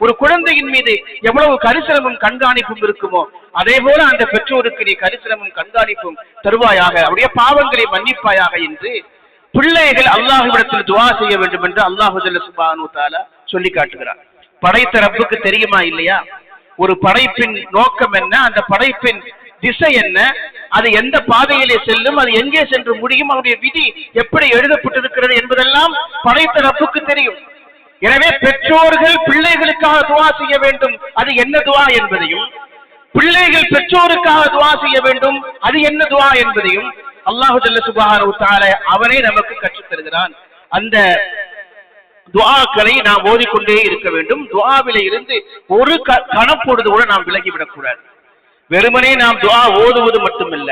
ஒரு குழந்தையின் மீது எவ்வளவு கரிசனமும் கண்காணிப்பும் இருக்குமோ அதே போல அந்த பெற்றோருக்கு நீ கரிசனமும் கண்காணிப்பும் தருவாயாக, அவருடைய பாவங்களை மன்னிப்பாயாக என்று பிள்ளைகள் அல்லாஹ்விடத்தில் துஆ செய்ய வேண்டும் என்று அல்லாஹ் சுப்ஹானஹு வ தஆலா சொல்லி காட்டுகிறார். படைத்த ரப்புக்கு தெரியுமா இல்லையா ஒரு படைப்பின் நோக்கம் என்ன, அந்த படைப்பின் திசை என்ன, அது எந்த பாதையிலே செல்லும், அது எங்கே சென்று முடியும், அவருடைய விதி எப்படி எழுதப்பட்டிருக்கிறது என்பதெல்லாம் படைத்த ரப்புக்கு தெரியும். எனவே பெற்றோர்கள் பிள்ளைகளுக்காக துஆ செய்ய வேண்டும், அது என்ன துஆ என்பதையும், பிள்ளைகள் பெற்றோருக்காக துஆ செய்ய வேண்டும், அது என்ன துஆ என்பதையும் அல்லாஹ் சுப்ஹானஹு வ தஆலா அவனே நமக்கு கற்றுத் தருகிறான். அந்த துஆக்களை நாம் ஓதிக்கொண்டே இருக்க வேண்டும். துஆவிலே இருந்து ஒரு கணப்பொழுது கூட நாம் விலகிவிடக் கூடாது. வெறுமனே நாம் துஆ ஓதுவது மட்டுமல்ல,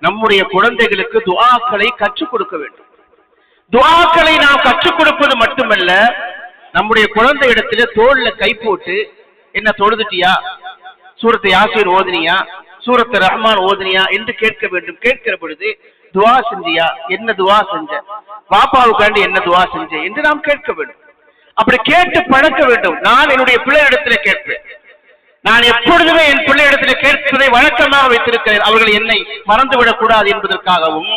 நம்முடைய குழந்தைகளுக்கு துஆக்களை கற்றுக் கொடுக்க வேண்டும். துஆக்களை நாம் கற்றுக் கொடுப்பது மட்டுமல்ல, நம்முடைய குழந்தை இடத்துல தோல்ல கை போட்டு என்ன தொழுதுட்டியா, சூரத்து யாசீன் ஓதுனியா, சூரத்து ரஹ்மான் ஓதுனியா என்று கேட்க வேண்டும். கேட்கிற பொழுது துஆ செஞ்சியா, என்ன துஆ செஞ்ச, பாப்பாவுக்காண்டி என்ன துஆ செஞ்ச என்று நாம் கேட்க வேண்டும். அப்படி கேட்டு பழக்க வேண்டும். நான் என்னுடைய பிள்ளை இடத்துல கேட்பேன். நான் எப்பொழுதுமே என் பிள்ளை இடத்துல கேட்பதை வழக்கமாக வைத்திருக்கிறேன். அவர்கள் என்னை மறந்துவிடக் கூடாது என்பதற்காகவும்,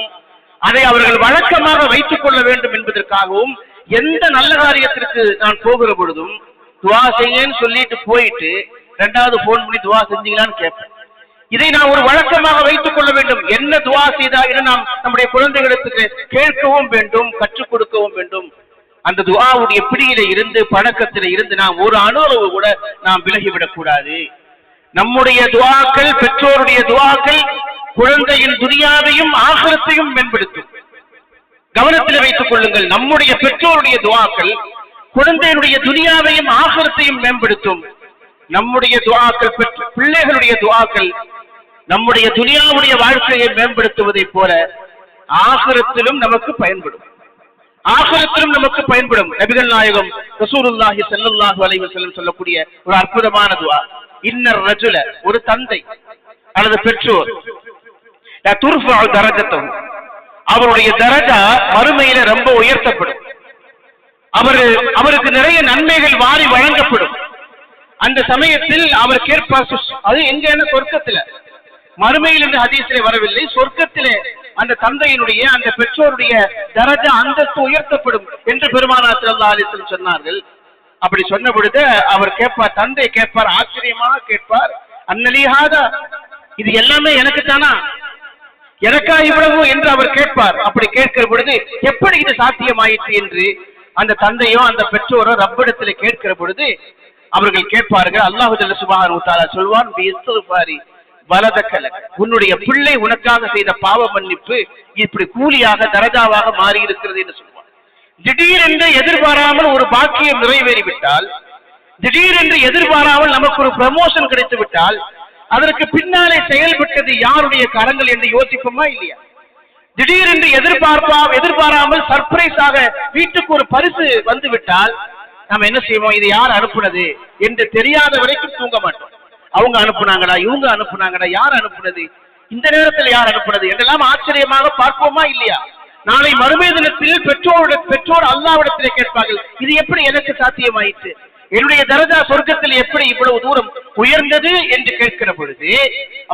அதை அவர்கள் வழக்கமாக வைத்துக் கொள்ள வேண்டும் என்பதற்காகவும், எந்த நல்ல காரியத்திற்கு நான் போகிற பொழுதும் துஆ செய்யன்னு சொல்லிட்டு போயிட்டு ரெண்டாவது போன் பண்ணி துஆ செஞ்சீங்களான்னு கேட்பேன். இதை நான் ஒரு வழக்கமாக வைத்துக் கொள்ள வேண்டும். என்ன துஆ செய்தா என்று நாம் நம்முடைய குழந்தைகளுக்கு கேட்கவும் வேண்டும், கற்றுக் கொடுக்கவும் வேண்டும். அந்த துஆவுடைய பிடியில இருந்து, பழக்கத்தில இருந்து நாம் ஒரு அணுளவு கூட நாம் விலகிவிடக் கூடாது. நம்முடைய துஆக்கள், பெற்றோருடைய துஆக்கள் குழந்தையின் துனியாவையும் ஆகிரத்தையும் மேம்படுத்தும். கவனத்தில் வைத்துக் கொள்ளுங்கள். நம்முடைய பெற்றோருடைய துஆக்கள் குழந்தையினுடைய துனியாவையும் ஆகிரத்தையும் மேம்படுத்தும். நம்முடைய துஆக்கள், பிள்ளைகளுடைய துஆக்கள் நம்முடைய துனியாவுடைய வாழ்க்கையை மேம்படுத்துவதை போல ஆகிரத்திலும் நமக்கு பயன்படும். ஆகிரத்திலும் நமக்கு பயன்படும். நபிகள் நாயகம் ரசூலுல்லாஹி ஸல்லல்லாஹு அலைஹி வஸல்லம் சொல்லக்கூடிய ஒரு அற்புதமான துஆ, இன்னர் ரஜுல, ஒரு தந்தை அல்லது பெற்றோர், துர்ஃபஉ தரஜத்துஹு, அவருடைய தரஜா மறுமையில ரொம்ப உயர்த்தப்படும். அவருக்கு நிறைய நன்மைகள் வாரி வழங்கப்படும். அந்த சமயத்தில் அவர் கேட்பார், அது எங்க, சொர்க்கத்துல, மறுமையில் என்று ஹதீஸிலே வரவில்லை, சொர்க்கத்திலே அந்த தந்தையினுடைய, அந்த பெற்றோருடைய தரஜா, அந்தஸ்து உயர்த்தப்படும் என்று பெருமானார் ஸல்லல்லாஹு அலைஹி வஸல்லம் சொன்னார்கள். அப்படி சொன்ன பொழுது அவர் கேட்பார், தந்தை கேட்பார், ஆச்சரியமாக கேட்பார், அன்னலிஹாதா, இது எல்லாமே எனக்கு தானா, எனக்கா இவ்வளவு என்று அவர் கேட்பார். அப்படி கேட்கிற பொழுது எப்படி இது சாத்தியமாயிற்று என்று அந்த தந்தையோ அந்த பெற்றோரோ ரப்பிடத்திலே கேட்கிற பொழுது அவர்கள் கேட்பார்கள், அல்லாஹ் சுப்ஹானஹு வ தஆலா சொல்வான், பிஇஸ்திக்ஃபாரி வலதக்கலக், உன்னுடைய பிள்ளை உனக்காக செய்த பாவ மன்னிப்பு இப்படி கூலியாக தரஜாவாக மாறி இருக்கிறது என்று சொல்வான். திடீரென்று எதிர்பாராமல் ஒரு பாக்கியம் நிறைவேறிவிட்டால், திடீரென்று எதிர்பாராமல் நமக்கு ஒரு ப்ரமோஷன் கிடைத்து விட்டால், அதற்கு பின்னாலே செயல்பட்டது யாருடைய கரங்கள் என்று யோசிப்போமா இல்லையா? திடீரென்று எதிர்பாராமல் சர்ப்ரைஸாக வீட்டுக்கு ஒரு பரிசு வந்து விட்டால் நாம் என்ன செய்வோம்? இது யார் அனுப்புனது என்று தெரியாத வரைக்கும் தூங்க மாட்டோம். அவங்க அனுப்புனாங்கடா, இவங்க அனுப்புனாங்கடா, யார் அனுப்புனது, இந்த நேரத்தில் யார் அனுப்புனது என்றெல்லாம் ஆச்சரியமாக பார்ப்போமா இல்லையா? நாளை மறுமை தினத்தில் பெற்றோர் அல்லாஹ்விடத்திலே கேட்பார்கள், இது எப்படி எனக்கு சாத்தியமாயிற்று, என்னுடைய தரஜா சொர்க்கத்தில் எப்படி இவ்வளவு தூரம் உயர்ந்தது என்று கேட்கிற பொழுது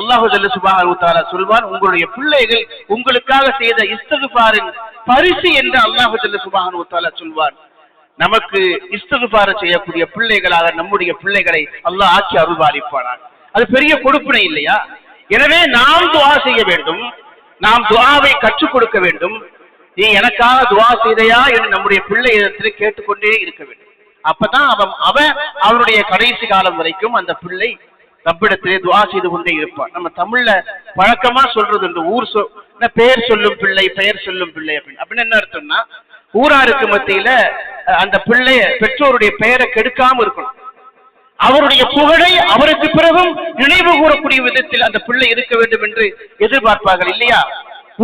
அல்லாஹ் சுப்ஹானஹு வ தஆலா சொல்வான், உங்களுடைய பிள்ளைகள் உங்களுக்காக செய்த இஸ்திக்ஃபாரின் பரிசு என்று அல்லாஹ் சுப்ஹானஹு வ தஆலா சொல்வான். நமக்கு இஸ்திக்ஃபார் செய்யக்கூடிய பிள்ளைகளாக நம்முடைய பிள்ளைகளை அல்லாஹ் ஆக்கி அருள்பாலிப்பானாக. அது பெரிய கொடுப்பினை இல்லையா? எனவே நாம் துஆ செய்ய வேண்டும், நாம் துஆவை கற்றுக் கொடுக்க வேண்டும். நீ எனக்காக துஆ செய்தையா என்று நம்முடைய பிள்ளை இடத்தில் கேட்டுக்கொண்டே இருக்க வேண்டும். அப்பதான் அவனுடைய கடைசி காலம் வரைக்கும் அந்த பிள்ளை ரப்பிடத்திலே துஆ செய்து கொண்டே இருப்பான். நம்ம தமிழ்ல பழக்கமா சொல்றது இந்த பெயர் சொல்லும் பிள்ளை, பெயர் சொல்லும் பிள்ளை அப்படின்னு என்ன அர்த்தம்னா, ஊராருக்கு மத்தியில அந்த பிள்ளைய பெற்றோருடைய பெயரை கெடுக்காம இருக்கணும். அவருடைய புகழை அவருக்கு பிறகும் நினைவு கூறக்கூடிய விதத்தில் அந்த பிள்ளை இருக்க வேண்டும் என்று எதிர்பார்ப்பார்கள் இல்லையா?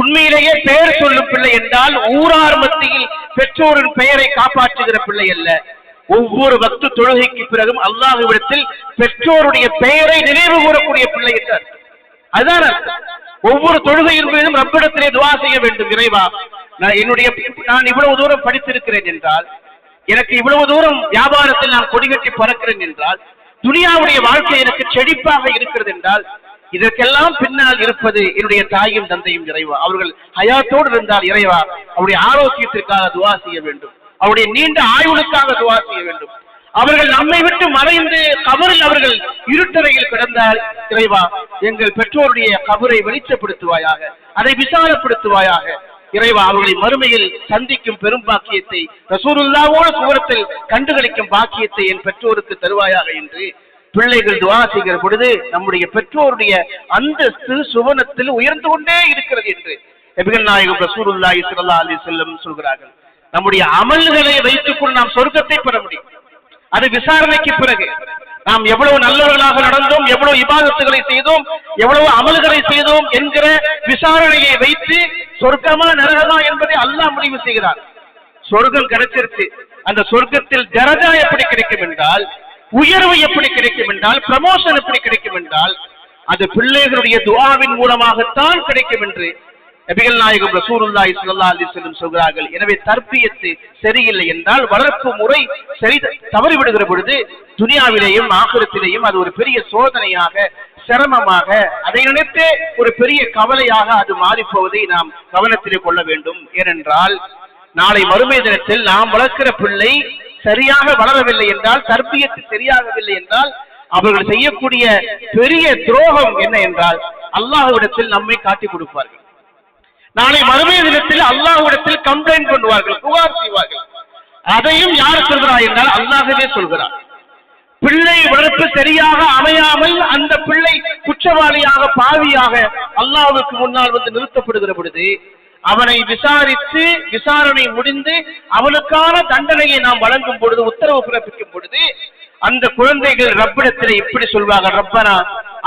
உண்மையிலேயே பெயர் சொல்லும் பிள்ளை என்றால் ஊரார் மத்தியில் பெற்றோரின் பெயரை காப்பாற்றுகிற பிள்ளை அல்ல. ஒவ்வொரு வக்து தொழுகைக்கு பிறகும் அல்லாஹ்விடத்தில் பெற்றோருடைய பெயரை நினைவு கூறக்கூடிய பிள்ளை என்றார். அதுதான் அர்த்தம். ஒவ்வொரு தொழுகையின் மீதும் ரப்பிடத்திலே துஆ செய்ய வேண்டும். இறைவா, நான் இவ்வளவு தூரம் படித்திருக்கிறேன் என்றால் எனக்கு இவ்வளவு தூரம் வியாபாரத்தில் நான் கொடிகட்டி பறக்கிறேன் என்றால், துனியாவுடைய வாழ்க்கை எனக்கு செழிப்பாக இருக்கிறது என்றால், இதற்கெல்லாம் பின்னால் இருப்பது என்னுடைய தாயும் தந்தையும் இறைவா. அவர்கள் ஹயாத்தோடு இருந்தால் இறைவா அவருடைய ஆரோக்கியத்திற்காக துவா செய்ய வேண்டும், அவருடைய நீண்ட ஆயுளுக்காக துவா செய்ய வேண்டும். அவர்கள் நம்மை விட்டு மறைந்து கபரில் அவர்கள் இருட்டறையில் கிடந்தால் இறைவா எங்கள் பெற்றோருடைய கபரை வெளிச்சப்படுத்துவாயாக, அதை விசாலப்படுத்துவாயாக. இறைவா அவர்களை மறுமையில் சந்திக்கும் பெரும் பாக்கியத்தை, ரசூலுல்லாஹ்வோடு சுவரத்தில் கண்டுகளிக்கும் பாக்கியத்தை என் பெற்றோருக்கு தருவாயாக என்று பிள்ளைகள் துஆ செய்கிற பொழுது நம்முடைய பெற்றோருடைய அந்தஸ்து சுவனத்தில் உயர்ந்து கொண்டே இருக்கிறது என்று நபிகள் நாயகம் ரசூலுல்லாஹி ஸல்லல்லாஹு அலைஹி வஸல்லம் சொல்கிறார்கள். நம்முடைய அமல்களை வைத்துக் கொண்டு நாம் சொர்க்கத்தை பெற முடியும். அது விசாரணைக்கு பிறகு நாம் எவ்வளவு நல்லவர்களாக நடந்தோம், எவ்வளவு இபாதத்துகளை செய்தோம், எவ்வளவு அமல்களை செய்தோம் என்கிற விசாரணையை வைத்து சொர்க்கமா நரகமா என்பதை அல்லாஹ் முடிவு செய்கிறார். சொர்க்கம் கிடைச்சிருச்சு, அந்த சொர்க்கத்தில் தரஜா எப்படி கிடைக்கும் என்றால், உயர்வு எப்படி கிடைக்கும் என்றால், ப்ரமோஷன் எப்படி கிடைக்கும் என்றால், அது பிள்ளைகளுடைய துஆவின் மூலமாகத்தான் கிடைக்கும் என்று நபிகள் நாயகம் ரசூலுல்லாஹி ஸல்லல்லாஹு அலைஹி வஸல்லம் சொல்கிறார்கள். எனவே தர்பியத்து சரியில்லை என்றால், வளர்ப்பு முறை சரி தவறிவிடுகிற பொழுது துனியாவிலேயும் ஆகிரத்திலேயும் அது ஒரு பெரிய சோதனையாக, சிரமமாக, அதை நினைத்து ஒரு பெரிய கவலையாக அது மாறிப்போவதை நாம் கவனத்திலே கொள்ள வேண்டும். ஏனென்றால் நாளை மறுமை தினத்தில் நாம் வளர்க்கிற பிள்ளை சரியாக வளரவில்லை என்றால், தர்பியத்து சரியாகவில்லை என்றால், அவர்கள் செய்யக்கூடிய பெரிய துரோகம் என்ன என்றால் அல்லாஹ்விடத்தில் நம்மை காட்டிக் கொடுப்பார்கள். நாளை மறுமை தினத்தில் அல்லாஹ்விடத்தில் கம்ப்ளைண்ட் பண்ணுவார்கள், புகார் செய்வார்கள். அதையும் யார் சொல்கிறார் என்றால் அல்லாஹ்வே சொல்கிறார். பிள்ளை வளர்ப்பு சரியாக அமையாமல் அந்த பிள்ளை குற்றவாளியாக, பாவியாக அல்லாஹ்வுக்கு முன்னால் வந்து நிறுத்தப்படுகிற பொழுது அவனை விசாரித்து விசாரணை முடிந்து அவனுக்கான தண்டனையை நாம் வழங்கும் பொழுது, உத்தரவு பிறப்பிக்கும் பொழுது, அந்த குழந்தைகள் ரப்பிடத்தில் இப்படி சொல்வார்கள், ரப்பனா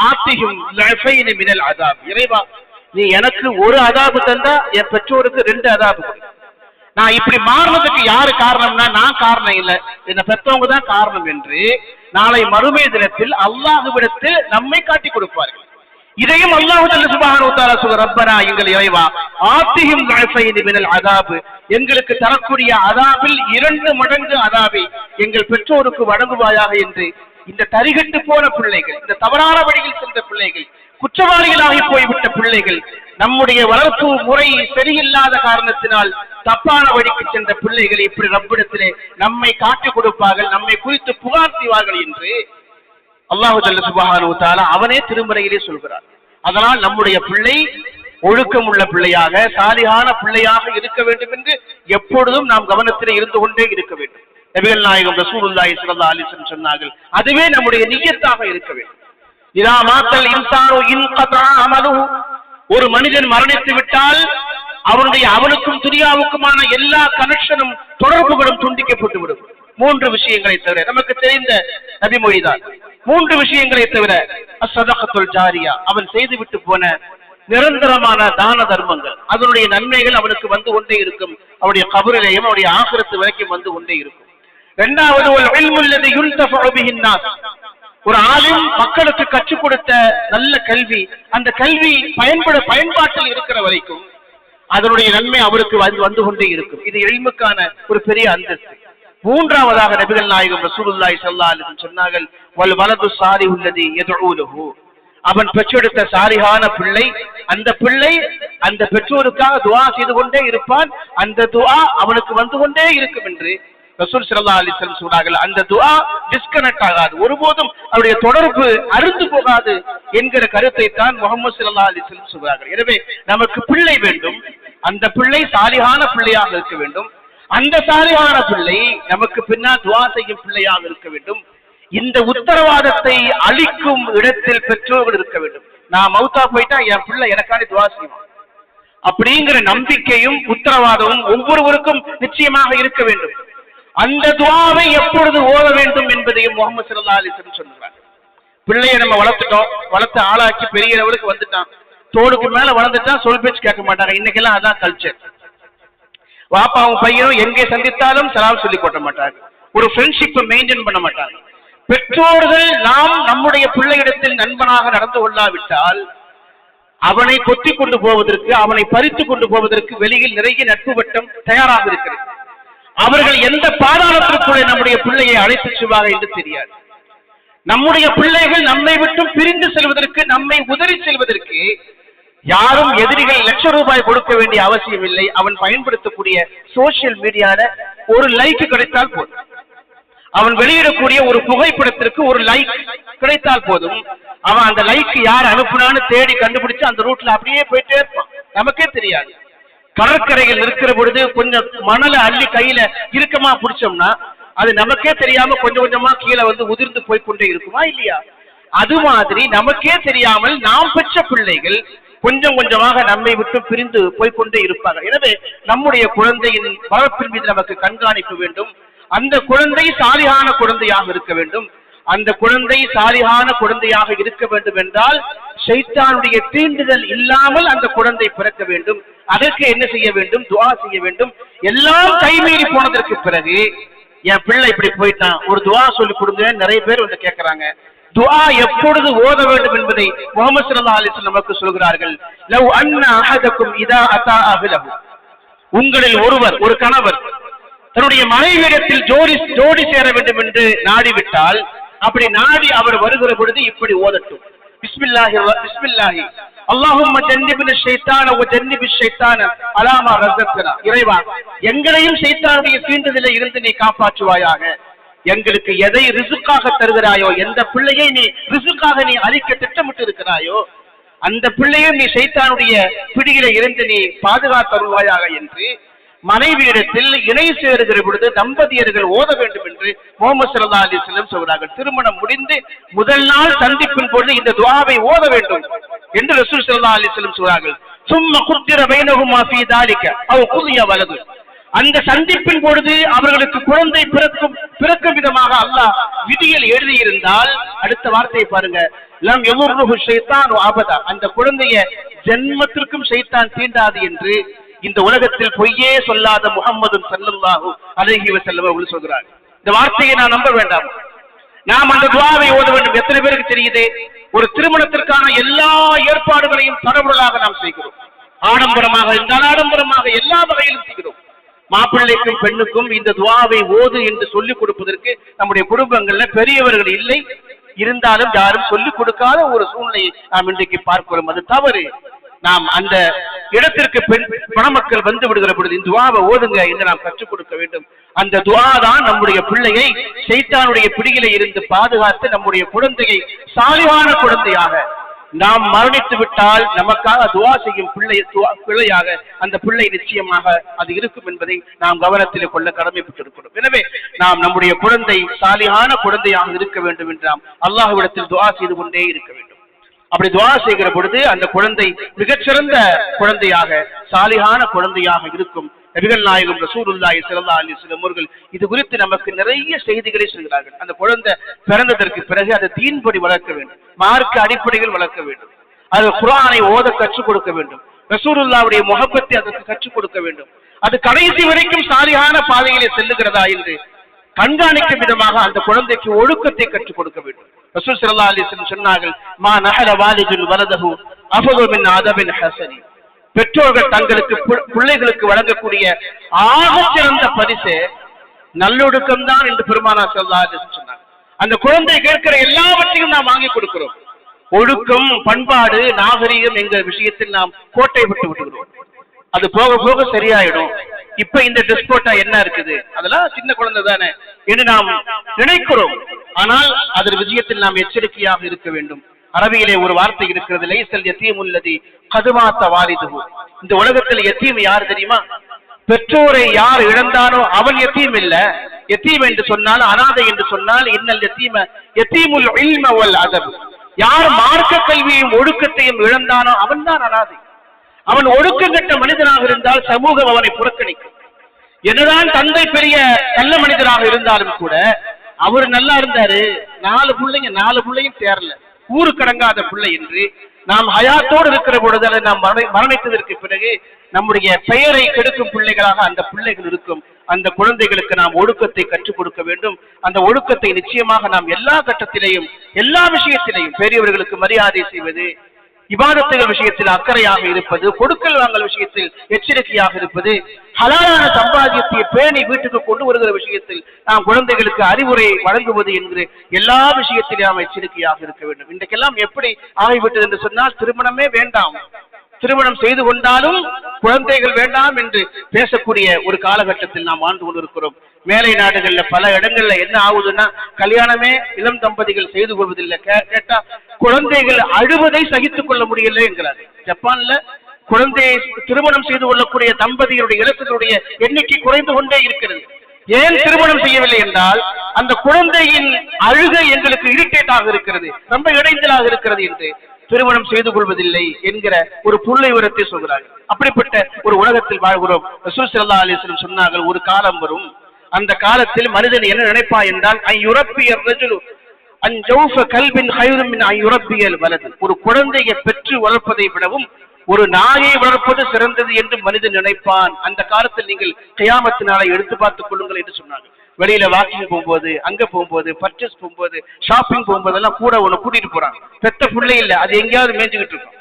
ஆத்திஹிம் லஃபைனி மினல் அஸாப். இறைவா நீ எனக்கு ஒரு அதாபு தந்தா என் பெற்றோருக்கு 2 அதாபு. நான் இப்படி மாறுறதுக்கு யாரு காரணம்னா நான் காரணம் இல்லை, என்ன பெற்றவங்க தான் காரணம் என்று நாளை மறுமை தினத்தில் அல்லாஹ்விடத்தில் நம்மை காட்டி கொடுப்பார்கள். இதையும் அல்லாஹ் சுப்ஹானஹு வ தஆலா சொல்ற, ரப்பனா எங்கள் இறைவா ஆத்திஹிம் லஃபைனி மினல் அஸாப், எங்களுக்கு தரக்கூடிய அதாபில் 2 மடங்கு அதாபை எங்கள் பெற்றோருக்கு வழங்குவாயாக என்று இந்த தரிகட்டு போன பிள்ளைகள், இந்த தவறான வழியில் சென்ற பிள்ளைகள், குற்றவாளிகளாகி போய்விட்ட பிள்ளைகள், நம்முடைய வளர்ப்பு முறை சரியில்லாத காரணத்தினால் தப்பான வழிக்கு சென்ற பிள்ளைகளை இப்படி ரப்பிடத்திலே நம்மை காட்டிக் கொடுப்பார்கள், நம்மை குறித்து புகார் செய்வார்கள் என்று அல்லாஹ் ஜல்ல சுப்ஹானஹு வ தஆலா அவனே திருமறையிலே சொல்கிறார். அதனால் நம்முடைய பிள்ளை ஒழுக்கம் உள்ள பிள்ளையாக, சாலிஹான பிள்ளையாக இருக்க வேண்டும் என்று எப்பொழுதும் நாம் கவனத்திலே இருந்து கொண்டே இருக்க வேண்டும். நபிகள் நாயகம் ரசூலுல்லாஹி ஸல்லல்லாஹு அலைஹி வஸல்லம் சொன்னார்கள், அதுவே நம்முடைய நிய்யத்தாக இருக்க வேண்டும். இதா மாத்தல் இன்சானு இன்கதா அமலுஹு, ஒரு மனிதன் மரணித்து விட்டால் அவனுக்கும் துனியாவுக்குமான எல்லா கனெக்ஷனும், தொடர்புகளும் துண்டிக்கப்பட்டு விடும். 3 விஷயங்களை தவிர, நமக்கு தெரிந்த நபிமொழிதான், 3 விஷயங்களை தவிர, அஸ்ஸதகத்துல் ஜாரியா, அவன் செய்துவிட்டு போன நிரந்தரமான தான தர்மங்கள், அதனுடைய நன்மைகள் அவனுக்கு வந்து கொண்டே இருக்கும், அவருடைய கபரிலேயும் அவருடைய ஆகிரத்து வரைக்கும் வந்து கொண்டே இருக்கும். 2வது வல் இல்முல் லதி யுன்தஃபு பிஹின் நாஸ், ஒரு ஆலிம் மக்களுக்கு கற்றுக் கொடுத்த நல்ல கல்வி, அந்த கல்வி பயன்பாட்டில் இருக்கிற வரைக்கும் அதனுடைய நன்மை அவருக்கு வந்து கொண்டே இருக்கும். இது இல்முக்கான ஒரு பெரிய அந்தஸ்து. 3வதாக நபிகள் நாயகம் ரசூலுல்லாஹி ஸல்லல்லாஹு அலைஹி வஸல்லம் சொன்னார்கள், வல் வலது ஸாலிஹு அல்லதி யதுஉ லஹு, அவன் பெற்றெடுத்த சாலிஹான பிள்ளை, அந்த பிள்ளை அந்த பெற்றோருக்காக துஆ செய்து கொண்டே இருப்பான், அந்த துஆ அவனுக்கு வந்து கொண்டே இருக்கும் என்று ரசூல் ஸல்லல்லாஹு அலைஹி வஸல்லம் சொன்னார்கள். அந்த துஆ டிஸ்கனெக்ட் ஆகாது, ஒருபோதும் அவருடைய தொடர்பு அறுந்து போகாது என்கிற கருத்தை தான் முஹம்மது ஸல்லல்லாஹு அலைஹி வஸல்லம் சொல்கிறார்கள். எனவே நமக்கு பிள்ளை வேண்டும், அந்த பிள்ளை சாலிஹான பிள்ளையாக இருக்க வேண்டும், அந்த சாலிஹான பிள்ளை நமக்கு பின்னால் துஆ செய்யும் பிள்ளையாக இருக்க வேண்டும். இந்த உத்தரவாதத்தை அளிக்கும் இடத்தில் பெற்றோர்கள் இருக்க வேண்டும். நான் மௌத்தா போயிட்டா என் பிள்ளை எனக்காண்டி துஆ செய்வான் அப்படிங்கிற நம்பிக்கையும் உத்தரவாதமும் ஒவ்வொருவருக்கும் நிச்சயமாக இருக்க வேண்டும். அந்த துஆவை எப்பொழுது ஓத வேண்டும் என்பதையும் முஹம்மது ஸல்லல்லாஹு அலைஹி வஸல்லம் சொல்றாங்க. பிள்ளையை நம்ம வளர்த்துட்டோம், வளர்த்து ஆளாக்கி பெரிய லெவலுக்கு வந்துட்டான், தோளுக்கு மேல வளர்ந்துட்டான், சொல் பேச்சு கேட்க மாட்டாங்க. இன்னைக்கெல்லாம் அதான் கல்ச்சர். வாப்பாவும் பையனும் எங்கே சந்தித்தாலும் சலாம் சொல்லி கொட்ட மாட்டாங்க, ஒரு ஃப்ரெண்ட்ஷிப்பை மெயின்டைன் பண்ண மாட்டாங்க. பெற்றோர்கள் நாம் நம்முடைய பிள்ளையிடத்தில் நண்பனாக நடந்து கொள்ளாவிட்டால் அவனை கொத்தி கொண்டு போவதற்கு, அவனை பறித்து கொண்டு போவதற்கு வெளியில் நிறைய நட்பு வட்டம் தயாராக இருக்கிறது. அவர்கள் எந்த பாதாளத்திற்குள்ளே நம்முடைய பிள்ளையை அழைத்து செல்வார்கள் என்று தெரியாது. நம்முடைய பிள்ளைகள் நம்மை விட்டு பிரிந்து செல்வதற்கு, நம்மை உதறி செல்வதற்கு யாரும் எதிரிகள் லட்சம் ரூபாய் கொடுக்க வேண்டிய அவசியம் இல்லை. அவன் பயன்படுத்தக்கூடிய சோசியல் மீடியால ஒரு லைக் கிடைத்தால் போதும், அவன் வெளியிடக்கூடிய ஒரு புகைப்படத்திற்கு ஒரு லைக் கிடைத்தால் போதும், அவன் அந்த லைக் யார் அனுப்புனான்னு தேடி கண்டுபிடிச்சு அந்த ரூட்ல அப்படியே போயிட்டே இருப்பான். நமக்கே தெரியாது. கடற்கரையில் இருக்கிற பொழுது கொஞ்சம் மணலை அள்ளி கையில இறுக்கமா பிடிச்சோம்னா அது நமக்கே தெரியாம கொஞ்சம் கொஞ்சமா கீழே வந்து உதிர்ந்து போய்கொண்டே இருக்குமா இல்லையா? அது மாதிரி நமக்கே தெரியாமல் நாம் பெற்ற பிள்ளைகள் கொஞ்சம் கொஞ்சமாக நம்மை விட்டு பிரிந்து போய்கொண்டே இருப்பார்கள். எனவே நம்முடைய குழந்தையின் வளர்ப்பின் மீது நமக்கு கண்காணிக்க வேண்டும். அந்த குழந்தை சாலிகான குழந்தையாக இருக்க வேண்டும். அந்த குழந்தை சாலிகான குழந்தையாக இருக்க வேண்டும் என்றால் ஷைத்தானுடைய தீண்டுதல் இல்லாமல் அந்த குழந்தை பிறக்க வேண்டும். அதற்கு என்ன செய்ய வேண்டும்? துஆ செய்ய வேண்டும். எல்லாம் கைமீறி போனதற்கு பிறகு என் பிள்ளை இப்படி போயிட்டான், ஒரு துஆ சொல்லி கொடுங்க. நிறைய பேர் வந்து கேட்கிறாங்க. துஆ எப்பொழுது ஓத வேண்டும் என்பதை முஹம்மது ஸல்லல்லாஹு அலைஹி வஸல்லம் நமக்கு சொல்கிறார்கள். லவ் அன்ன அஹதக்கும் இதா அத்தா அஹ்லஹு, உங்களில் ஒருவர், ஒரு கணவர் தன்னுடைய மனைவியிடத்தில் ஜோடி சேர வேண்டும் என்று நாடிவிட்டால், அப்படி நாடி அவர் வருகிற பொழுது இப்படி ஓதட்டும். பிஸ்மில்லாஹி அல்லாஹும்ம ஜன்னிபின ஷைத்தான வ ஜன்னிபிஷ் ஷைத்தான அலா மா ரஸக்தனா. இறைவா, எங்களையும் ஷைத்தானுடைய தீண்டுதலில் இருந்து நீ காப்பாற்றுவாயாக. எங்களுக்கு எதை ரிசுக்காக தருகிறாயோ, எந்த பிள்ளையை நீ ரிசுக்காக நீ அழிக்க திட்டமிட்டு இருக்கிறாயோ, அந்த பிள்ளையை நீ ஷைத்தானுடைய பிடியில இருந்து நீ பாதுகாத்தருவாயாக என்று மனைவியிடத்தில் இணை சேருகிற பொழுது தம்பதியர்கள் ஓத வேண்டும் என்று முஹம்மது ஸல்லல்லாஹு அலைஹி வஸல்லம் சொல்கிறார்கள். திருமணம் முடிந்து முதல் நாள் சந்திப்பின் பொழுது இந்த துஆவை ஓத வேண்டும் என்று ரசூல் ஸல்லல்லாஹு அலைஹி வஸல்லம் சொல்கிறார்கள். சும்ம குத்திர பைனஹுமா ஃபீ தாலிக அவ் குதிய வலது. அந்த சந்திப்பின் பொழுது அவர்களுக்கு குழந்தை பிறக்கும் விதமாக அல்லாஹ் விதியில் எழுதியிருந்தால், அடுத்த வார்த்தையை பாருங்க, லம் யதுர்ருஹு ஷைத்தானு அபதா, அந்த குழந்தைய ஜென்மத்திற்கும் ஷைத்தான் தீண்டாது என்று இந்த உலகத்தில் பொய்யே சொல்லாத முஹம்மது ஸல்லல்லாஹு அலைஹி வஸல்லம் அவர்கள் சொல்கிறார். இந்த வார்த்தையை நான் நம்ப வேண்டாம். நாம் அந்த துஆவை ஓத வேண்டும். எத்தனை பேருக்கு தெரியுது? ஒரு திருமணத்திற்கான எல்லா ஏற்பாடுகளையும் தடபுடலாக நாம் செய்கிறோம். ஆடம்பரமாக இருந்தால் ஆடம்பரமாக எல்லா வகையிலும் செய்கிறோம். மாப்பிள்ளைக்கும் பெண்ணுக்கும் இந்த துஆவை ஓது என்று சொல்லிக் கொடுப்பதற்கு நம்முடைய குடும்பங்கள்ல பெரியவர்கள் இல்லை, இருந்தாலும் யாரும் சொல்லிக் கொடுக்காத ஒரு சூழ்நிலையை நாம் இன்றைக்கு பார்க்கிறோம். அது தவறு. நாம் அந்த இடத்திற்கு பணமக்கள் வந்து விடுகிற பொழுது இந்த துஆவை ஓதுங்க என்று நாம் கற்றுக் கொடுக்க வேண்டும். அந்த துஆ தான் நம்முடைய பிள்ளையை ஷைத்தானுடைய பிடியில இருந்து பாதுகாத்து நம்முடைய குழந்தையை சாலிகான குழந்தையாக, நாம் மரணித்து விட்டால் நமக்காக துஆ செய்யும் பிள்ளையாக அந்த பிள்ளை நிச்சயமாக அது இருக்கும் என்பதை நாம் கவனத்தில் கொள்ள கடமைப்பட்டிருக்கிறோம். எனவே நாம் நம்முடைய குழந்தை சாலிகான குழந்தையாக இருக்க வேண்டும் என்று நாம் அல்லாஹ்விடத்தில் துஆ செய்து கொண்டே இருக்க வேண்டும். அப்படி துஆ செய்கிற பொழுது அந்த குழந்தை மிகச்சிறந்த குழந்தையாக, சாலிகான குழந்தையாக இருக்கும். நபிகள் நாயகம் ரசூலுல்லாஹி ஸல்லல்லாஹு அலைஹி வஸல்லம் அவர்கள் இது குறித்து நமக்கு நிறைய செய்திகளை சொல்கிறார்கள். அந்த குழந்தை பிறந்ததற்கு பிறகு அதை தீன்படி வளர்க்க வேண்டும், மார்க்க அடிப்படையில் வளர்க்க வேண்டும், அது குர்ஆனை ஓத கற்றுக் கொடுக்க வேண்டும், ரசூலுல்லாஹ்வுடைய முஹப்பத்தை அதற்கு கற்றுக் கொடுக்க வேண்டும். அது கடைசி வரைக்கும் சாலிகான பாதையிலே செல்லுகிறதா என்று கண்காணிக்கும் விதமாக அந்த குழந்தைக்கு ஒழுக்கத்தை கற்றுக் கொடுக்க வேண்டும். ரசூல் ஸல்லல்லாஹு அலைஹி வஸல்லம் சொன்னார்கள், மா நஹல வாலிதுல் வலதஹு அஃதலு மின் அதபின் ஹஸனி. பெற்றோர்கள் தங்களுக்கு பிள்ளைகளுக்கு வழங்கக்கூடிய ஆக சிறந்த பரிசு நல்லொழுக்கம் தான் என்று பெருமானார் ஸல்லல்லாஹு அலைஹி வஸல்லம் சொன்னார். அந்த குழந்தை கேட்கிற எல்லாவற்றையும் நாம் வாங்கி கொடுக்கிறோம். ஒழுக்கம், பண்பாடு, நாகரீகம் என்கிற விஷயத்தில் நாம் கோட்டை விட்டு விட்டுகிறோம். அது போக போக சரியாயிடும். இப்ப இந்த ட்ரெஸ் போட்டா என்ன இருக்குது, அதெல்லாம் சின்ன குழந்தை தானே என்று நாம் நினைக்கிறோம். ஆனால் அதன் விஷயத்தில் நாம் எச்சரிக்கையாக இருக்க வேண்டும். அரபியிலே ஒரு வார்த்தை இருக்கிறது, லைஸல் யதீமுல்லதி கதுமாத்த வாலிதுஹு. இந்த உலகத்தில் யதீம் யார் தெரியுமா? பெற்றோரை யார் இழந்தானோ அவன் யதீம் இல்ல. யதீம் என்று சொன்னால், அனாதை என்று சொன்னால், இன்னல் யதீம யதீமுல் இல்ம வல் அதப். யார் மார்க்க கல்வியையும் ஒழுக்கத்தையும் இழந்தானோ அவன் தான் அனாதை. அவன் ஒழுக்கங்கட்ட மனிதனாக இருந்தால் சமூகம் அவனை புறக்கணிக்கும். என்னதான் தந்தை பெரிய நல்ல மனிதராக இருந்தாலும் கூட அவர் நல்லா இருந்தாரு, 4 பிள்ளையும் தேரல, ஊருக்கு அடங்காத பிள்ளை என்று நாம் ஹயாத்தோடு இருக்கிற பொழுது அதை நாம் மரணித்ததற்கு பிறகு நம்முடைய பெயரை கெடுக்கும் பிள்ளைகளாக அந்த பிள்ளைகள் இருக்கும். அந்த குழந்தைகளுக்கு நாம் ஒழுக்கத்தை கற்றுக் கொடுக்க வேண்டும். அந்த ஒழுக்கத்தை நிச்சயமாக நாம் எல்லா கட்டத்திலேயும், எல்லா விஷயத்திலேயும், பெரியவர்களுக்கு மரியாதை செய்வது, இபாதத்துகள் விஷயத்தில் அக்கறையாக இருப்பது, கொடுக்கல் வாங்கல் விஷயத்தில் எச்சரிக்கையாக இருப்பது, ஹலாலான சம்பாதியத்தை பேணி வீட்டுக்கு கொண்டு வருகிற விஷயத்தில் நாம் குழந்தைகளுக்கு அறிவுரை வழங்குவது என்கிற எல்லா விஷயத்திலும் நாம் எச்சரிக்கையாக இருக்க வேண்டும். இன்றைக்கெல்லாம் எப்படி ஆகிவிட்டது என்று சொன்னால், திருமணமே வேண்டாம், திருமணம் செய்து கொண்டாலும் குழந்தைகள் வேண்டாம் என்று பேசக்கூடிய ஒரு காலகட்டத்தில் நாம் வாழ்ந்து கொண்டிருக்கிறோம். மேலை நாடுகள்ல பல இடங்கள்ல என்ன ஆகுதுன்னா, கல்யாணமே இளம் தம்பதிகள் செய்து கொள்வதில்லை. கேட்டா குழந்தைகள் அழுவதை சகித்துக் கொள்ள முடியல என்கிறார். ஜப்பான்ல குழந்தையை திருமணம் செய்து கொள்ளக்கூடிய தம்பதிகளுடைய இலக்குகளுடைய எண்ணிக்கை குறைந்து கொண்டே இருக்கிறது. ஏன் திருமணம் செய்யவில்லை என்றால், அந்த குழந்தையின் அழுகை எங்களுக்கு இரிட்டேட் ஆக இருக்கிறது, ரொம்ப இடைஞ்சலாக இருக்கிறது என்று திருமணம் செய்து கொள்வதில்லை என்கிற ஒரு புள்ளி விவரத்தை சொல்கிறார்கள். அப்படிப்பட்ட ஒரு உலகத்தில் வாழ்கிறோம். ரசூல் ஸல்லல்லாஹு அலைஹி வஸல்லம் சொன்னார்கள், ஒரு காலம் வரும், அந்த காலத்தில் மனிதன் என்ன நினைப்பாய் என்றால், ஒரு குழந்தையை பெற்று வளர்ப்பதை விடவும் ஒரு நாயை வளர்ப்பது சிறந்தது என்று மனிதன் நினைப்பான். அந்த காலத்தில் நீங்கள் கியாமத் நாளை எடுத்து பார்த்துக் கொள்ளுங்கள் என்று சொன்னார்கள். வெளியில வாக்கிங் போகும்போது, அங்க போகும்போது, பர்ச்சேஸ் போகும்போது, ஷாப்பிங் போகும்போது எல்லாம் கூட ஒண்ணு கூட்டிட்டு போறாங்க. பெத்த பிள்ளை இல்ல, அது எங்கேயாவது மேய்ஞ்சுக்கிட்டு இருக்கும்.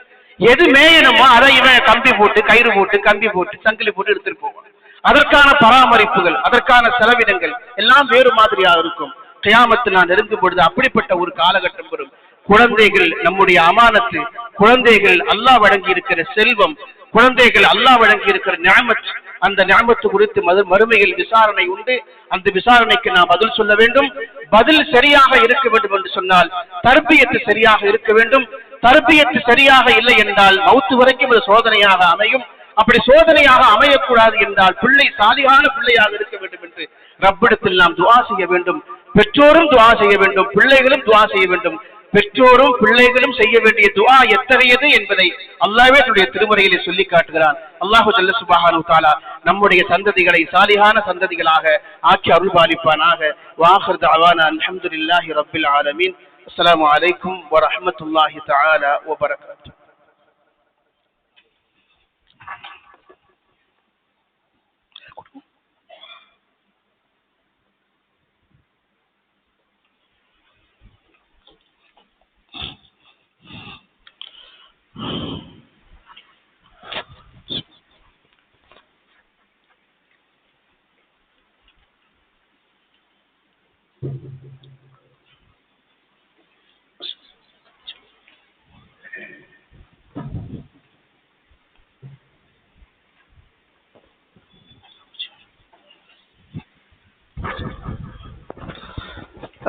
எது மேயணுமோ அதை இவன் கம்பி போட்டு, கயிறு போட்டு, கம்பி போட்டு, சங்கிலி போட்டு எடுத்துட்டு போவான். அதற்கான பராமரிப்புகள், அதற்கான செலவினங்கள் எல்லாம் வேறு மாதிரியாக இருக்கும். கியாமத்து நான் நெருங்கும் பொழுது அப்படிப்பட்ட ஒரு காலகட்டம் வரும். குழந்தைகள் நம்முடைய அமானத்து, குழந்தைகள் அல்லாஹ் வழங்கி இருக்கிற செல்வம், குழந்தைகள் அல்லாஹ் வழங்கி இருக்கிற நிஅமத். அந்த நிஅமத்து குறித்து மறுமையில் விசாரணை உண்டு. அந்த விசாரணைக்கு நாம் பதில் சொல்ல வேண்டும். பதில் சரியாக இருக்க வேண்டும் என்று சொன்னால் தர்பியத்து சரியாக இருக்க வேண்டும். தர்பியத்து சரியாக இல்லை என்றால் மௌத்து வரைக்கும் ஒரு சோதனையாக அமையும். அப்படி சோதனையாக அமையக்கூடாது என்றால் பிள்ளை சாலிகான பிள்ளையாக இருக்க வேண்டும் என்று ரப்பிடத்தில் நாம் துஆ செய்ய வேண்டும். பெற்றோரும் துஆ செய்ய வேண்டும், பிள்ளைகளும் துஆ செய்ய வேண்டும். பெற்றோரும் பிள்ளைகளும் செய்ய வேண்டிய துஆ எத்தகையது என்பதை அல்லாஹ்வே தன்னுடைய திருமறையிலே சொல்லி காட்டுகிறான். அல்லாஹு ஜல்ல சுப்ஹானஹு தஆலா நம்முடைய சந்ததிகளை சாலிகான சந்ததிகளாக ஆக்கி அருள்பாலிப்பானாக. வாஹிர் தஅவானா அல்ஹம்துலில்லாஹி ரப்பில் ஆலமீன். அஸ்ஸலாமு அலைக்கும் வரஹ்மத்துல்லாஹி தஆலா வபரகாத்துஹு.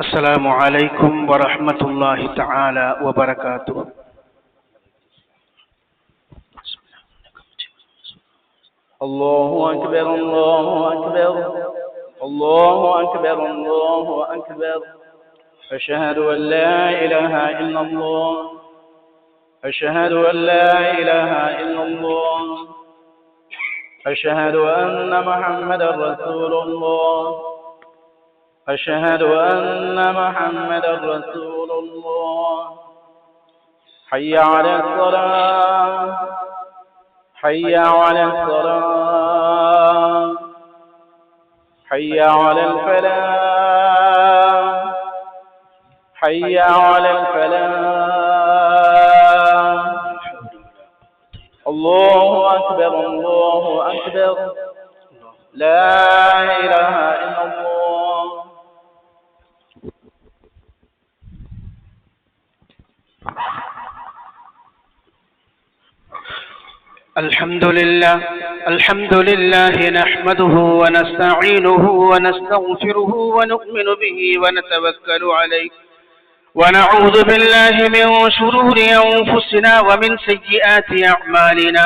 السلام عليكم ورحمة الله تعالى وبركاته. الله أكبر الله أكبر الله أكبر الله أكبر. أشهد أن لا إله إلا الله أشهد أن لا إله إلا الله أشهد أن محمدا رسول الله أشهد أن محمدا رسول الله. حي على الصلاة حي على الصلاة حي على الفلاح حي على الفلاح. الله أكبر الله أكبر لا إله إلا الله. الحمد لله نحمده ونستعينه ونستغفره ونؤمن به ونتوكل عليه ونعوذ بالله من شرور أنفسنا ومن سيئات أعمالنا.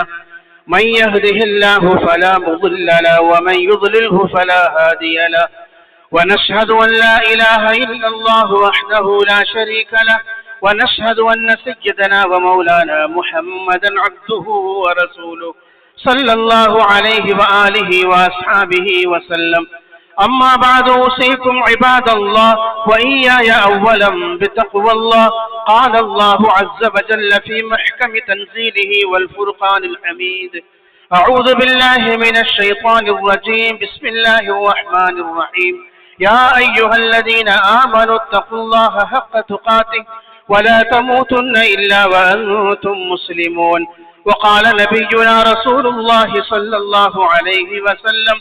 من يهده الله فلا مضل له ومن يضلله فلا هادي له. ونشهد أن لا إله إلا الله وحده لا شريك له. ونشهد أن سيدنا ومولانا محمدا عبده ورسوله صلى الله عليه وآله وأصحابه وسلم. أما بعد أوصيكم عباد الله وإياي أولا بتقوى الله. قال الله عز وجل في محكم تنزيله والفرقان الحميد: أعوذ بالله من الشيطان الرجيم. بسم الله الرحمن الرحيم. يا أيها الذين آمنوا اتقوا الله حق تقاته ولا تموتن إلا وأنتم مسلمون. وقال نبينا رسول الله صلى الله عليه وسلم: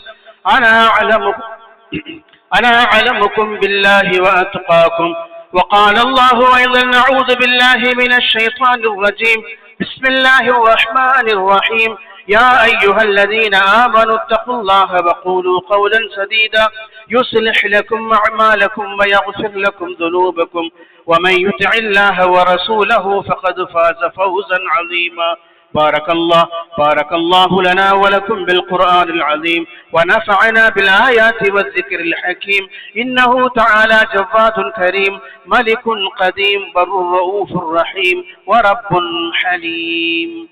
أنا أعلمكم بالله وأتقاكم. وقال الله أيضا: أعوذ بالله من الشيطان الرجيم، بسم الله الرحمن الرحيم، يا أيها الذين آمنوا اتقوا الله وقولوا قولا سديدا يصلح لكم أعمالكم ويغفر لكم ذنوبكم، ومن يطع الله ورسوله فقد فاز فوزا عظيما. بارك الله لنا ولكم بالقرآن العظيم، ونفعنا بالآيات والذكر الحكيم. إنه تعالى جواد كريم، ملك قديم، بر رؤوف رحيم، ورب حليم.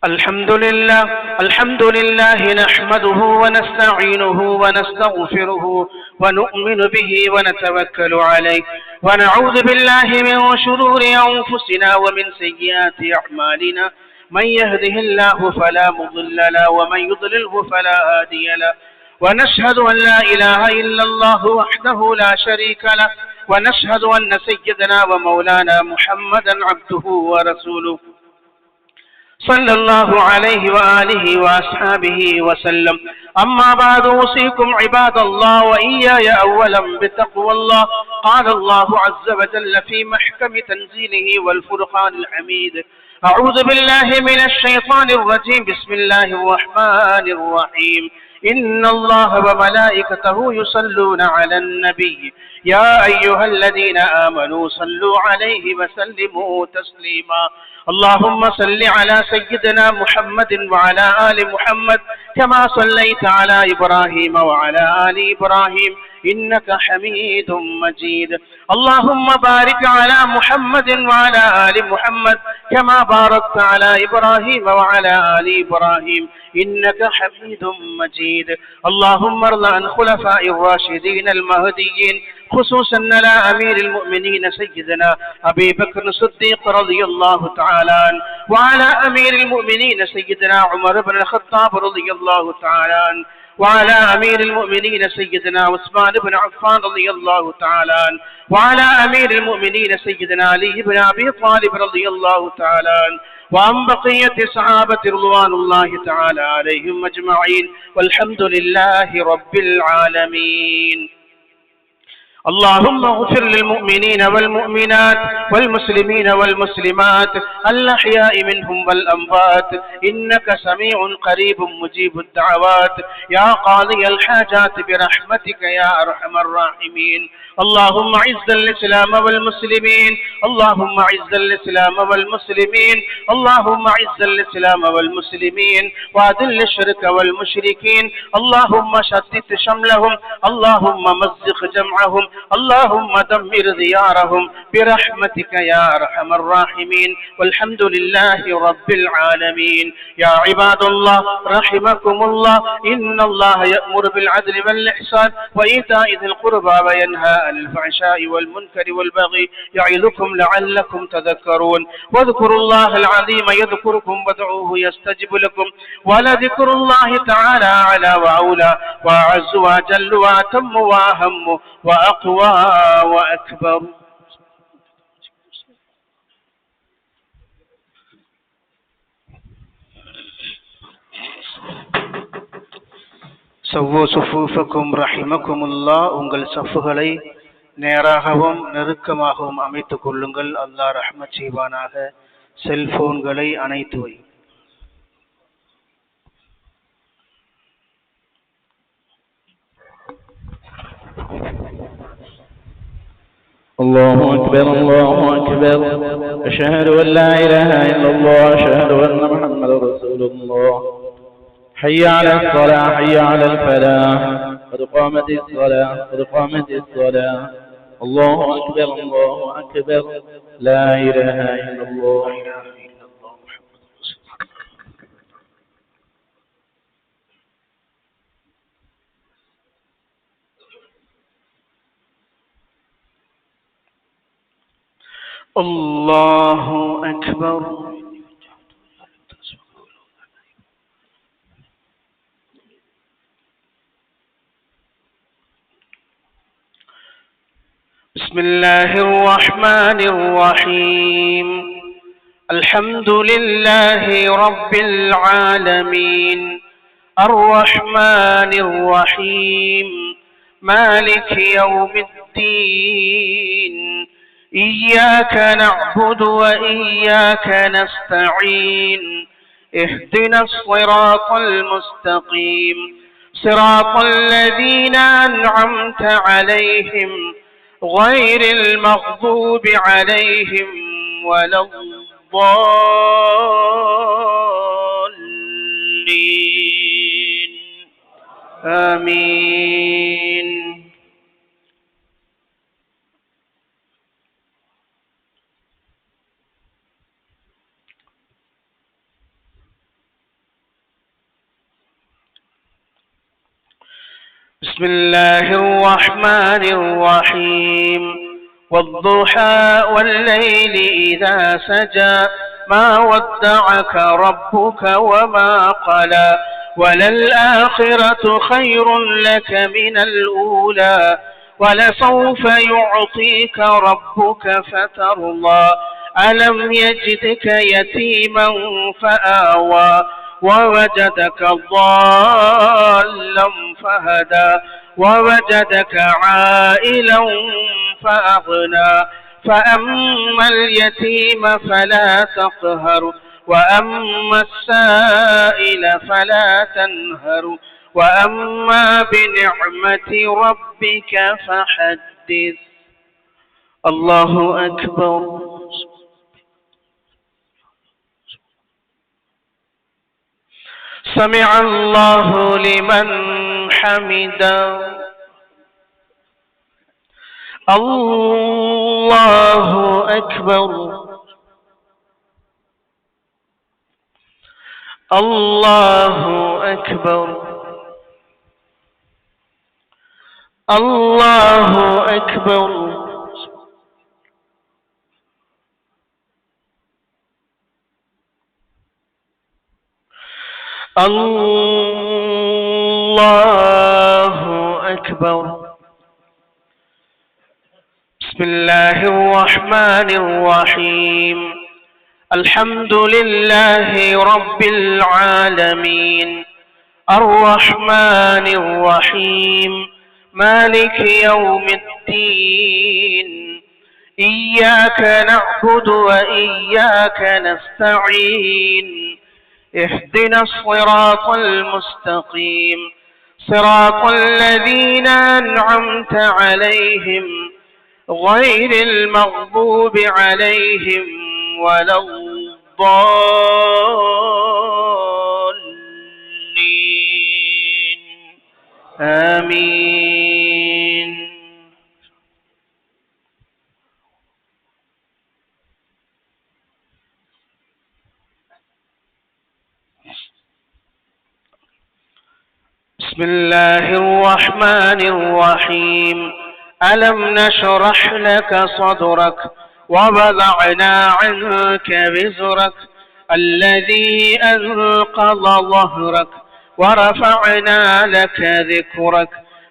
الحمد لله نحمده ونستعينه ونستغفره ونؤمن به ونتوكل عليه، ونعوذ بالله من شرور أنفسنا ومن سيئات أعمالنا. من يهده الله فلا مضل له، ومن يضلله فلا هادي له. ونشهد أن لا إله إلا الله وحده لا شريك له، ونشهد أن سيدنا ومولانا محمدا عبده ورسوله صلى الله عليه وآله وأصحابه وسلم. أما بعد، أوصيكم عباد الله وإياي أولا بتقوى الله. قال الله عز وجل في محكم تنزيله والفرقان الحميد: أعوذ بالله من الشيطان الرجيم، بسم الله الرحمن الرحيم. إن الله وملائكته يصلون على النبي، يا أيها الذين آمنوا صلوا عليه وسلموا تسليما. اللهم صل على سيدنا محمد وعلى آل محمد كما صليت على إبراهيم وعلى آل إبراهيم إنك حميد مجيد. اللهم بارك على محمد وعلى آل محمد كما باركت على إبراهيم وعلى آل إبراهيم إنك حميد مجيد. اللهم ارض عن خلفاء الراشدين المهديين، خصوصا على أمير المؤمنين سيدنا أبي بكر الصديق رضي الله تعالى عنه، وعلى أمير المؤمنين سيدنا عمر بن الخطاب رضي الله تعالى عنه، وعلى أمير المؤمنين سيدنا عثمان بن عفان رضي الله تعالى عنه، وعلى أمير المؤمنين سيدنا علي بن أبي طالب رضي الله تعالى عنه، وعن بقية صحابة رضوان الله تعالى عليهم أجمعين، والحمد لله رب العالمين. اللهم اغفر للمؤمنين والمؤمنات والمسلمين والمسلمات الأحياء منهم والأموات، إنك سميع قريب مجيب الدعوات، يا قاضي الحاجات برحمتك يا أرحم الراحمين. اللهم اعز الإسلام والمسلمين، اللهم اعز الإسلام والمسلمين، اللهم اعز الإسلام والمسلمين، وأذل الشرك والمشركين. اللهم شتت شملهم، اللهم مزق جمعهم، اللهم دمر ديارهم برحمتك يا أرحم الراحمين. والحمد لله رب العالمين. يا عباد الله رحمكم الله، إن الله يأمر بالعدل والإحسان وإيتاء ذي القربى وينهى عن الفحشاء والمنكر والبغي، يعظكم لعلكم تذكرون. واذكروا الله العظيم يذكركم، وادعوه يستجب لكم، ولذكر الله تعالى أعلى وأولى وأعز وأجل وأتم وأهم وأقوى وأكبر. سووا صفوفكم رحمكم الله. உங்கள் சஃப்புகளை நேராகவும் நெருக்கமாகவும் அமைத்துக் கொள்ளுங்கள். அல்லாஹ் ரஹ்மத் செய்வானாக. செல்போன்களை அணைத்து வை. الله أكبر الله أكبر، أشهد أن لا إله إلا الله، أشهد أن محمدا رسول الله. حي على الصلاة، حي على الفلاح، قد قامت الصلاة، قد قامت الصلاة. الله أكبر الله أكبر، لا إله إلا الله. الله أكبر. بسم الله الرحمن الرحيم. الحمد لله رب العالمين الرحمن الرحيم مالك يوم الدين إياك نعبد وإياك نستعين اهدنا الصراط المستقيم صراط الذين أنعمت عليهم غير المغضوب عليهم ولا الضالين آمين. بسم الله الرحمن الرحيم. والضحى والليل إذا سجى ما ودعك ربك وما قلى وللآخرة خير لك من الأولى ولسوف يعطيك ربك فترضى ألم يجدك يتيما فآوى ووجدك ضالا فهدى ووجدك عائلا فأغنى فأما اليتيم فلا تقهر وأما السائل فلا تنهر وأما بنعمة ربك فحدث. الله أكبر. سمع الله لمن حمده. الله أكبر. الله أكبر. الله أكبر. الله أكبر. بسم الله الرحمن الرحيم. الحمد لله رب العالمين الرحمن الرحيم مالك يوم الدين إياك نعبد وإياك نستعين اهدنا الصراط المستقيم صراط الذين أنعمت عليهم غير المغضوب عليهم ولا الضالين آمين. بسم الله الرحمن الرحيم. ألم نشرح لك صدرك ووضعنا عنك وزرك الذي أنقض ظهرك ورفعنا لك ذكرك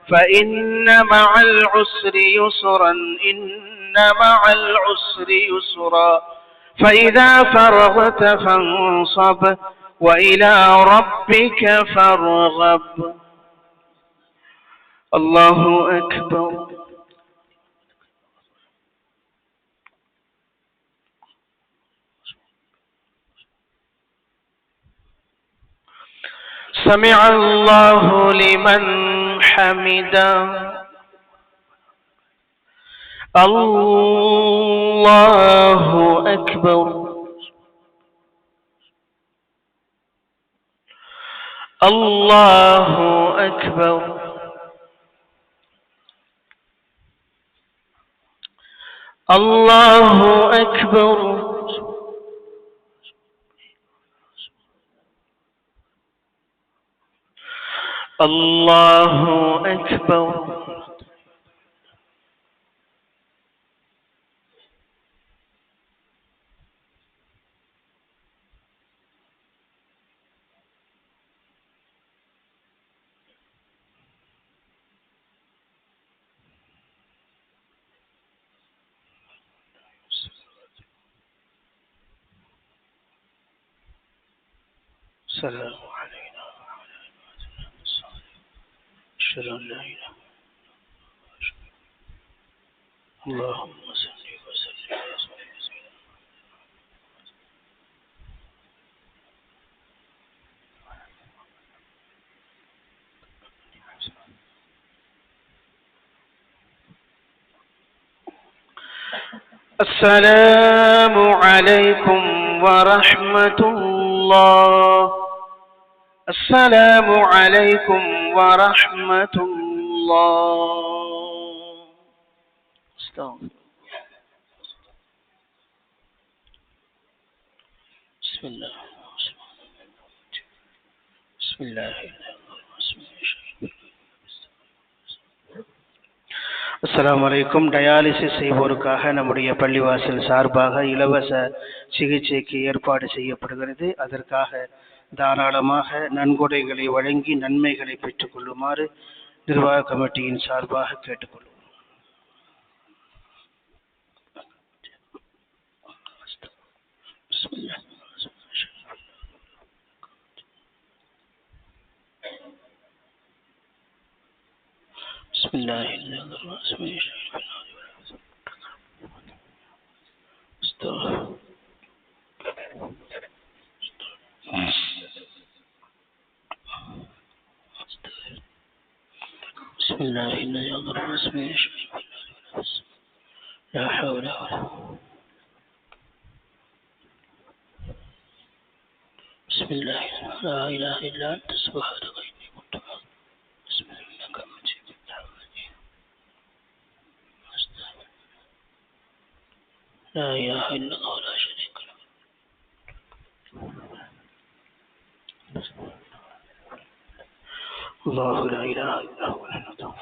فإن مع العسر يسرا إن مع العسر يسرا فإذا فرغت فانصب وإلى ربك فارغب. الله أكبر. سمع الله لمن حمده. الله أكبر. الله أكبر. الله أكبر. الله أكبر. السلام علينا وعلى أشهد أن لا إله اللهم صل وسلم على سيدنا السلام عليكم ورحمة الله. السلام عليكم ورحمة الله. استغفر. بسم الله. بسم الله. அஸ்ஸலாமு அலைக்கும். டயாலிசிஸ் செய்வோருக்காக நம்முடைய பள்ளிவாசல் சார்பாக இலவச சிகிச்சைக்கு ஏற்பாடு செய்யப்படுகிறது. அதற்காக தாராளமாக நன்கொடைகளை வழங்கி நன்மைகளை பெற்றுக் கொள்ளுமாறு நிர்வாக கமிட்டியின் சார்பாக கேட்டுக்கொள்வோம். بسم الله الرحمن الرحيم. لا حول ولا قوة. بسم الله لا إله إلا أنت سبحانك إني كنت من الظالمين. لا إله إلا الله لا شريك له. الله لا إله إلا هو الحي القيوم.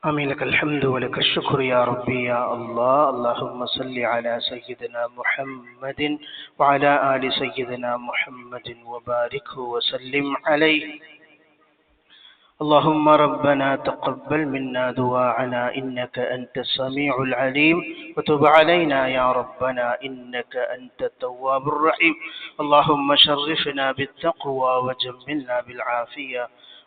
آمين. لك الحمد ولك الشكر يا ربي يا الله. اللهم صل على سيدنا محمد وعلى آل سيدنا محمد وبارك وسلم عليه. اللهم ربنا تقبل منا دعاءنا إنك أنت السميع العليم وتب علينا يا ربنا إنك أنت التواب الرحيم. اللهم شرفنا بالتقوى وجملنا بالعافية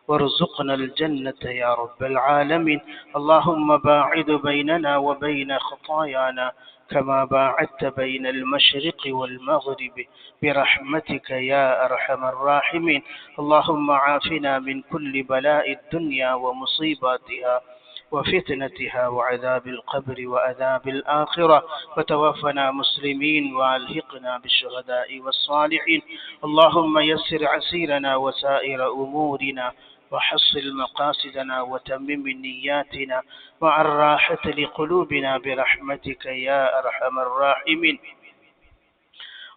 وارزقنا الجنة يا رب العالمين. اللهم باعد بيننا وبين خطايانا كما باعدت بين المشرق والمغرب برحمتك يا أرحم الراحمين. اللهم عافنا من كل بلاء الدنيا ومصيباتها وفتنتها وعذاب القبر وعذاب الآخرة وتوفنا مسلمين وألحقنا بالشهداء والصالحين. اللهم يسر عسيرنا وسائر أمورنا وحصل مقاصدنا وتمم نياتنا مع الراحة لقلوبنا برحمتك يا أرحم الراحمين.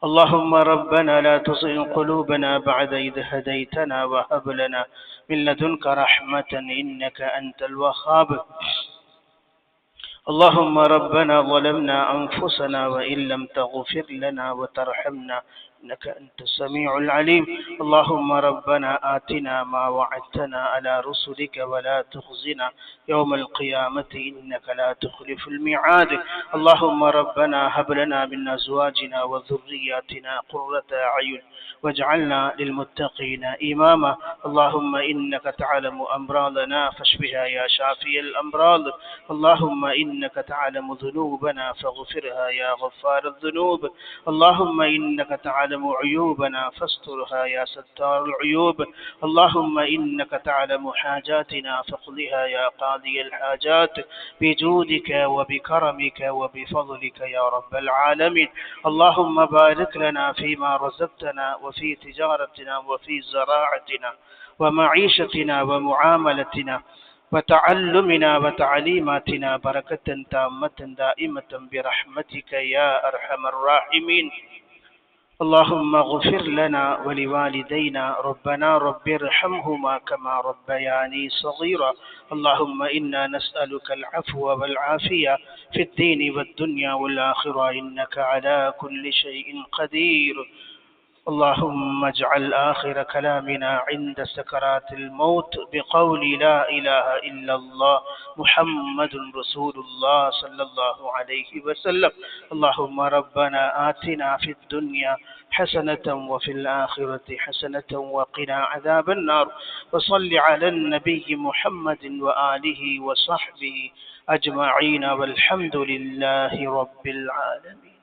اللهم ربنا لا تزغ قلوبنا بعد إذ هديتنا وهب لنا من لدنك رحمة إنك أنت الوهاب. اللهم ربنا ظلمنا أنفسنا وإن لم تغفر لنا وترحمنا إنك أنت السميع العليم. اللهم ربنا آتنا ما وعدتنا على رسلك ولا تخزنا يوم القيامة إنك لا تخلف الميعاد. اللهم ربنا هب لنا من أزواجنا وذرياتنا قرة أعين واجعلنا للمتقين إماما. اللهم إنك تعلم أمراضنا فاشفها يا شافي الأمراض. اللهم إنك تعلم ذنوبنا فاغفرها يا غفار الذنوب. اللهم إنك تعلم عيوبنا فاسترها يا ستار العيوب. اللهم إنك تعلم حاجاتنا فاقضها يا قاضي الحاجات بجودك وبكرمك وبفضلك يا رب العالمين. اللهم بارك لنا فيما رزقتنا وفي تجارتنا وفي زراعتنا ومعيشتنا ومعاملتنا وتعلمنا وتعليماتنا بركة تامة دائمة برحمتك يا أرحم الراحمين. اللهم اغفر لنا ولوالدينا ربنا رب ارحمهما كما ربياني صغيرا اللهم إنا نسألك العفو والعافية في الدين والدنيا والآخرة إنك على كل شيء قدير اللهم اجعل آخر كلامنا عند سكرات الموت بقول لا إله إلا الله محمد رسول الله صلى الله عليه وسلم اللهم ربنا آتنا في الدنيا حسنة وفي الآخرة حسنة وقنا عذاب النار وصل على النبي محمد وآله وصحبه أجمعين والحمد لله رب العالمين.